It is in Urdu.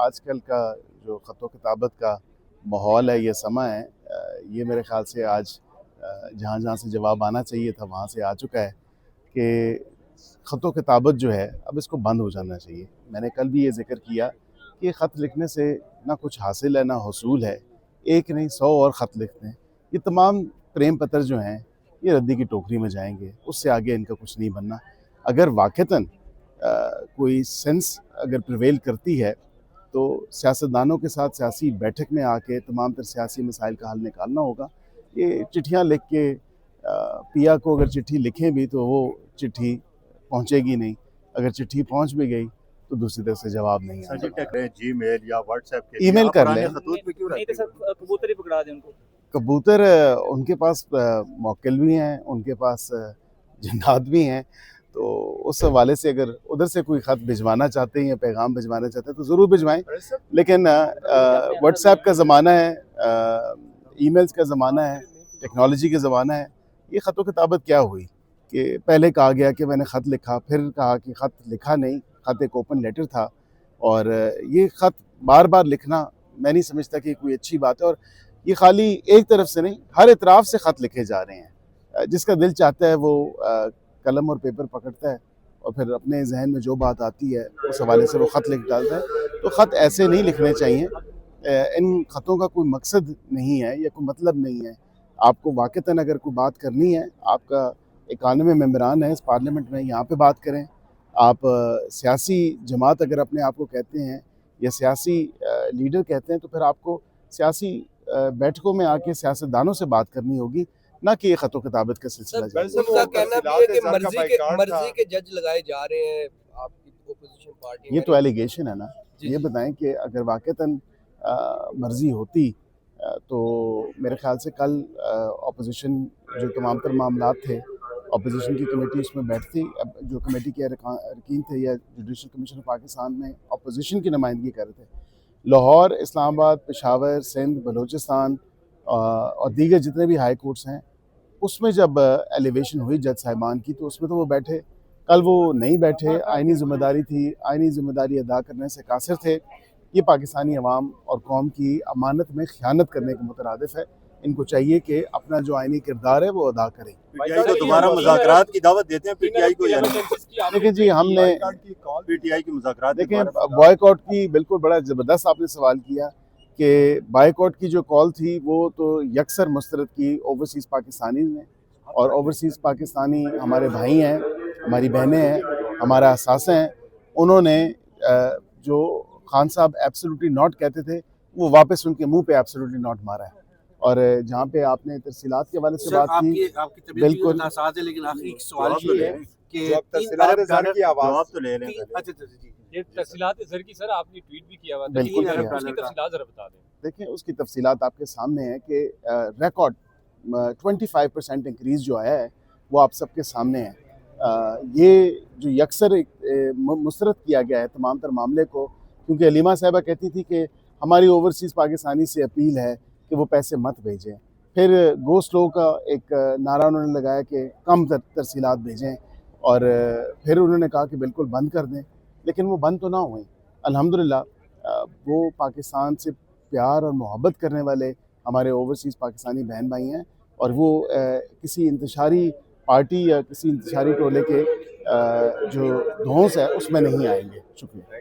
آج کل کا جو خط و کتابت کا ماحول ہے، یہ سماں ہے، یہ میرے خیال سے آج جہاں جہاں سے جواب آنا چاہیے تھا وہاں سے آ چکا ہے کہ خط و کتابت جو ہے اب اس کو بند ہو جانا چاہیے۔ میں نے کل بھی یہ ذکر کیا کہ خط لکھنے سے نہ کچھ حاصل ہے نہ حصول ہے، ایک نہیں 100 اور خط لکھتے ہیں، یہ تمام پریم پتر جو ہیں یہ ردی کی ٹوکری میں جائیں گے، اس سے آگے ان کا کچھ نہیں بننا۔ اگر واقعتاً کوئی سینس اگر پریویل کرتی ہے تو سیاستدانوں کے ساتھ سیاسی بیٹھک میں آ کے تمام تر سیاسی مسائل کا حل نکالنا ہوگا۔ یہ چٹھیاں لکھ کے پیا کو اگر چٹھی لکھیں بھی تو وہ چٹھی پہنچے گی نہیں، اگر چٹھی پہنچ بھی گئی تو دوسری طرف سے جواب نہیں آئے۔ جی میل یا واٹس ایپ کے ای میل کر لیں، کبوتر ہی پکڑا دیں ان کو۔ کبوتر ان کے پاس موکل بھی ہیں، ان کے پاس جنات بھی ہیں، تو اس حوالے سے اگر ادھر سے کوئی خط بھجوانا چاہتے ہیں یا پیغام بھجوانا چاہتے ہیں تو ضرور بھجوائیں، لیکن واٹس ایپ کا زمانہ ہے، ای میلز کا زمانہ ہے، ٹیکنالوجی کا زمانہ ہے۔ یہ خط و کتابت کیا ہوئی کہ پہلے کہا گیا کہ میں نے خط لکھا، پھر کہا کہ خط لکھا نہیں، خط ایک اوپن لیٹر تھا، اور یہ خط بار بار لکھنا میں نہیں سمجھتا کہ کوئی اچھی بات ہے۔ اور یہ خالی ایک طرف سے نہیں، ہر اطراف سے خط لکھے جا رہے ہیں، جس کا دل چاہتا ہے وہ قلم اور پیپر پکڑتا ہے اور پھر اپنے ذہن میں جو بات آتی ہے اس حوالے سے وہ خط لکھ ڈالتا ہے۔ تو خط ایسے نہیں لکھنے چاہیے، ان خطوں کا کوئی مقصد نہیں ہے یا کوئی مطلب نہیں ہے۔ آپ کو واقعتاً اگر کوئی بات کرنی ہے، آپ کا 91 ممبران ہے اس پارلیمنٹ میں، یہاں پہ بات کریں۔ آپ سیاسی جماعت اگر اپنے آپ کو کہتے ہیں یا سیاسی لیڈر کہتے ہیں تو پھر آپ کو سیاسی بیٹھکوں میں آ کے سیاستدانوں سے بات کرنی ہوگی، نہ کہ یہ خط و کتابت کا سلسلہ جاری۔ ان کا کہنا بھی ہے کہ مرضی کے جج لگائے جا رہے ہیں آپ کی اپوزیشن پارٹی۔ یہ تو ایلیگیشن ہے نا، یہ بتائیں کہ اگر واقعتاً مرضی ہوتی تو میرے خیال سے کل اپوزیشن جو تمام تر معاملات تھے، اپوزیشن کی کمیٹی اس میں بیٹھتی، جو کمیٹی کے ارکین تھے یا جوڈیشل کمیشن آف پاکستان میں اپوزیشن کی نمائندگی کر رہے تھے، لاہور، اسلام آباد، پشاور، سندھ، بلوچستان اور دیگر جتنے بھی ہائی کورٹس ہیں، اس میں جب ایلیویشن ہوئی جج صاحبان کی تو اس میں تو وہ بیٹھے، کل وہ نہیں بیٹھے، آئینی ذمہ داری تھی، آئینی ذمہ داری ادا کرنے سے قاصر تھے۔ یہ پاکستانی عوام اور قوم کی امانت میں خیانت کرنے کے مترادف ہے۔ ان کو چاہیے کہ اپنا جو آئینی کردار ہے وہ ادا کریں۔ پی ٹی آئی کو دوبارہ مذاکرات کی دعوت دیتے ہیں پی ٹی آئی کو، یعنی دیکھیں جی، ہم نے پی ٹی آئی کی مذاکرات، دیکھیں بوائے کاٹ کی بالکل بڑا زبردست آپ نے سوال کیا کہ بوائے کاٹ کی جو کال تھی وہ تو یکسر مسترد کی اوورسیز پاکستانی نے، اور اوورسیز پاکستانی ہمارے بھائی ہیں، ہماری بہنیں ہیں، ہمارا اثاثے ہیں، انہوں نے جو خان صاحب ایبسولوٹلی ناٹ کہتے تھے وہ واپس ان کے منہ پہ ایبسولوٹلی ناٹ مارا ہے۔ اور جہاں پہ آپ نے ترسیلات کے حوالے سے بات کی، بالکل لیکن آخری سوال یہ ہے کہ جواب تو لے لیں۔ یہ تفصیلات زر کی سر آپ نے ٹویٹ بھی کیا ہوا تھا، بالکل اس کیا۔ کی تفصیلات ذرا بتا دیں۔ دیکھیں اس کی تفصیلات آپ کے سامنے ہے کہ ریکارڈ 25% انکریز جو ہے وہ آپ سب کے سامنے ہے۔ یہ جو یکسر مسترد کیا گیا ہے تمام تر معاملے کو، کیونکہ علیمہ صاحبہ کہتی تھی کہ ہماری اوورسیز پاکستانی سے اپیل ہے کہ وہ پیسے مت بھیجیں، پھر گو سلو کا ایک نعرہ انہوں نے لگایا کہ کم ترسیلات بھیجیں، اور پھر انہوں نے کہا کہ بالکل بند کر دیں، لیکن وہ بند تو نہ ہوئیں۔ الحمدللہ وہ پاکستان سے پیار اور محبت کرنے والے ہمارے اوورسیز پاکستانی بہن بھائی ہیں، اور وہ کسی انتشاری پارٹی یا کسی انتشاری ٹولے کے جو دھونس ہے اس میں نہیں آئیں گے۔ شکریہ۔